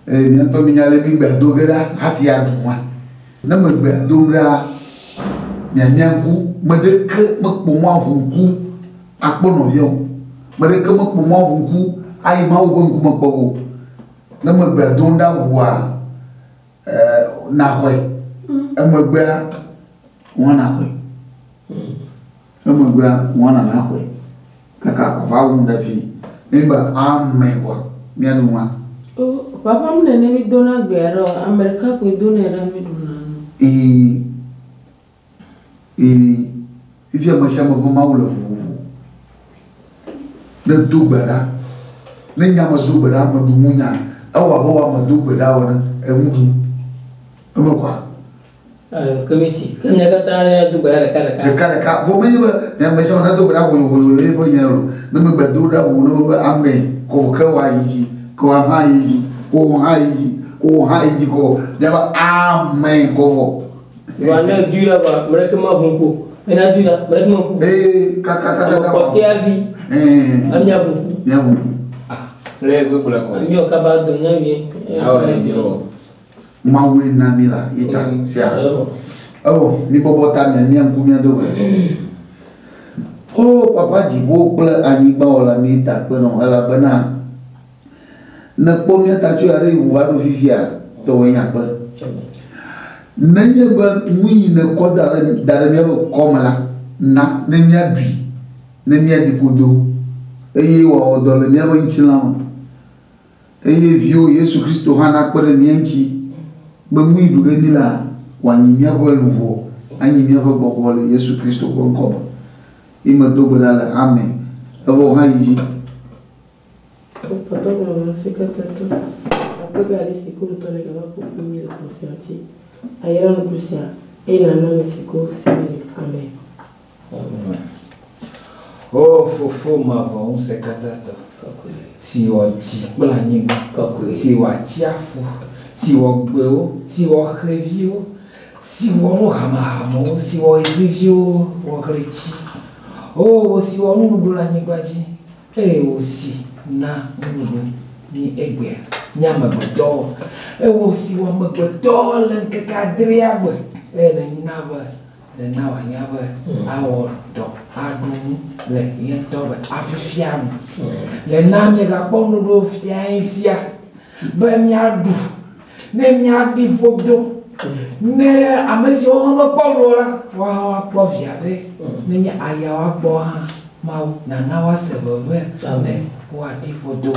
et bientôt mi nyale mi gbedo gera hati ya duma na me gbedo ra nyanyangu medeke mekpomo avunku akpono vion medeke mekpomo avunku ayi ma wo bonku mekpogo na me gbedo nda wa na hwe emegbe wona hwe emegbe wona na hwe kaka fa wo ndafi emba amewa mianuma papa mnene mi dona gbero America ko dona era mi dona ifi amashamba boma wula vuvu na dugbara na nyama dugbara ma dumunya awa bawa ma dugbara wana emudu emekwa komisi kanya kata dugbara kala ka bo me ya mashamba na dugbara wo bo nyaro na me gbadura wo no ame ko ka wa yi ko ha yi ko jaba amen ko wana dura ba mereka ma bunku ena dura mereka ma bunku kaka ko tiavi amnya bunku ya bunku le go kula ko amyo ka ba do nyami awa ndio mawe na mila ita sia ni bobo ta mi angumia do papa jibo kula anyiba ola mi ta pe no ala bana na pomia ta tu are wa do fifia to wenya pa nanye ba munyi na kodara dara mi ba komala na mi adui na mi adipodo eye wa odole mi ba ntilama eye vio Yesu Kristo hana kpere mi enchi ba mu idu enila wanyi mi ba luwo anyi mi ba bokole Yesu Kristo ko nkoma ima dogbara amen abo ha yi papa mama sekatato akobe ali sikuru tole gaba ko mi le conscienti ayera no kusia ina no sikuru simili amen oh fofo ma va sekatato si oti bla nyinga si wa chiafu si wa gbeo si wa revio si wa hama si wa revio wa grechi oh si wa nudu la nyigbaji aussi na nudu ni egbe nyama godo aussi wa magodo len kakadria gbe na nyinaba le na wa nyaba awo do adu le yeto ba afifiam le na me ga ponu do fiansia ba mi adu ne mi adi bodo ne amesi o ma pawora wa povia be ne nya aya wa bo ha ma na wa sebebe ne wa di bodo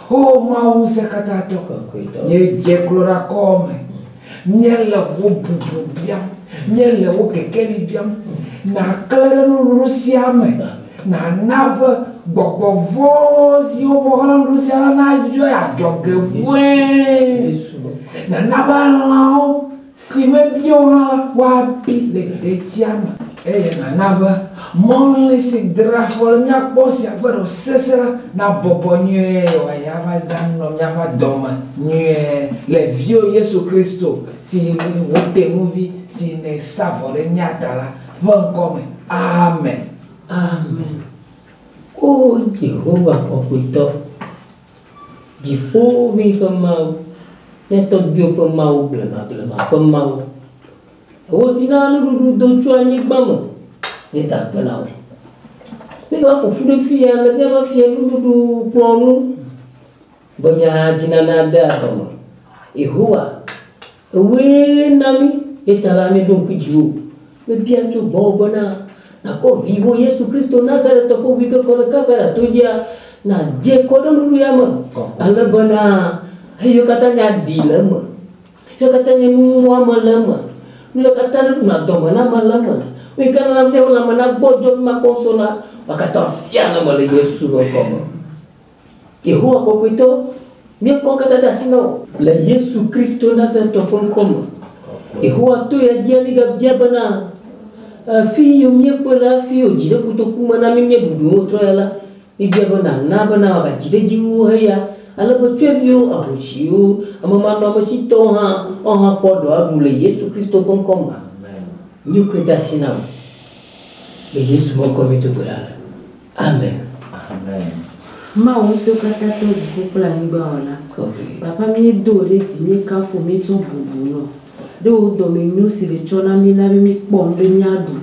o ma u sekatato ne je klora come nyela wo bubu biam nyela wo kekeli biam na klere no rusia me na nava gbogbo vozi o bo hala rusia na jo ya joge we na nava lao si me bio wa pi le de chiama na nava monli si drafol nya bosia pero sesera na bobo nye wa ya va dan no nya va doma nye le vieux Yesu Cristo si wo te movie si ne savore nya dala von come amen amen oh Jehovah okuito jipo mi pemau neto bio pemau blema pemau o sina lu do chuani bama neta penau ni ga ko fude fia la dia ba fia lu plonu banya jinana da tomo ihua we nami etalani don kujiwo me biancho bobona na ko vivo Yesu Kristo Nazareth ko wika ko kavera tujia na je ko don luyama ala bana hiyo katanya dilema hiyo katanya muwa malama hiyo katanya kuna doma na malama wika na mteo la mana bojo makonsola wakatafiana male Yesu lokoma ihua ko kwito mi ko katata sino la Yesu Kristo Nazareth ko koma ihua tu ya jamiga jabana fiyo myekola fiyo jire kutokuma na mimye budu otroyala ibiabona nabana wakajire jiwu haya alabo twevyo abuchiyo amamano amashito ha oha podo adule Yesu Kristo konkoma nyukweta sina be Yesu moko mitubura amen amen Ma on se kata to di couple ani ba ola. Papa mi do le ti ni ka fo mi tun bubu no. De o do mi mi o si le chona mi na mi po mbe nyadu.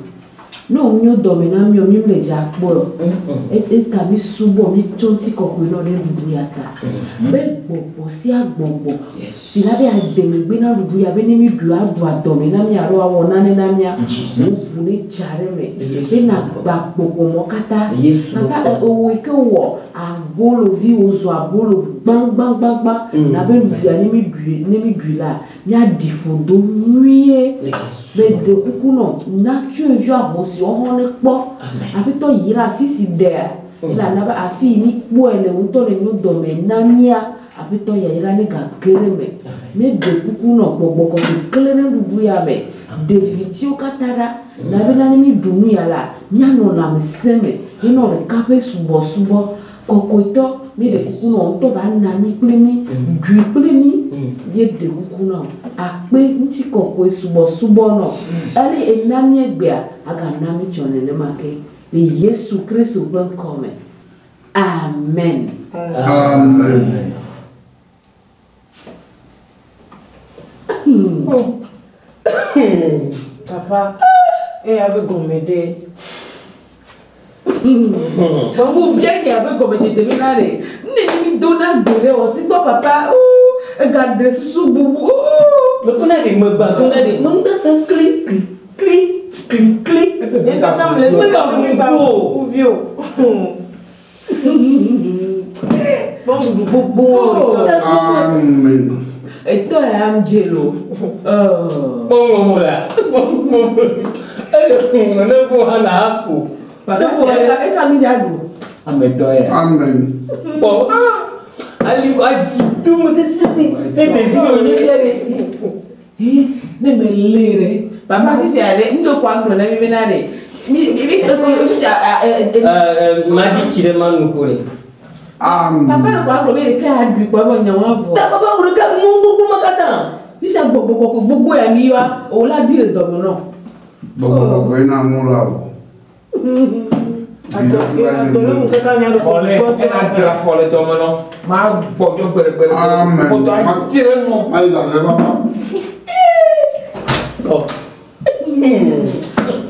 No mi o do mi na mi o mi le ja po. E ka mi subo mi chonti ko no le bubu yata. Be gbogbo si agbogbo. Si na be ade mi gbe na bubu ya be ni mi du adu ado mi na mi aro awon na ni na mi a. O bu ni jare me. Be na gba gbogbo mo kata. Papa o we ke wo abolo vi ozo abolo bang bang bang bang na be du ya ni mi du la ni adifodo nuye be de kuku no na tu e jo abosi o ho ne po abi to yira sisi de ila na ba afi ni po ele un to le no do me na mia abi to ya yira ni ga kere me de kuku no gbogbo ko kele ne du ya be de vitio katara na be na ni mi dunu ya la nya no na me seme ino re kape subo kokoito mi de kuno to va na mi pleni du pleni ye de kuno ape nti kokoi subo no ali enami egbe aga na mi chone le make le Yesu Kristo ben come amen Amen. Papa, avec Gomede. Vous bien qu'il y avait comme je t'ai mis ni donna géré aussi papa garder sous boubou mais on a des me ba on a des mon ça clic clic et quand tu me laisses pas ou vieux bon Amen. et toi Angelo bon là on ne peut pas là pour papa et famille ado ametoya Amen. bon ali tout me c'est des vidéos ni fiare ne me lire papa bi fiare ndo kwa ngro na mi na re mi maji chirema nukuri Amen. papa kwa ngro be ka adu kwa vo nyawa vo ta baba urika mungu makata bi fa gbogbo ya mi wa o la bi le domo no Baba ko ina mura o. Olé, ena dra fole domono. Ma bojo gbere. Amen. Bojo atire mo. Mai da le baba. oh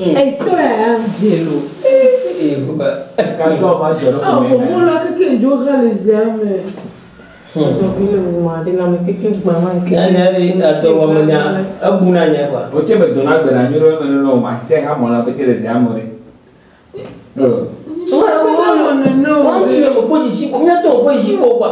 et toi Angelo baba Kanto ma joro ah ko me. bon la que je réaliser mais donc il est moi de la me que maman que nyari ato wamanya abuna nya kwa O che be dona gbere anyoro me no ma te ha mo la be tere se amore. non wan tu me podi si ko mi to ko si ko kwa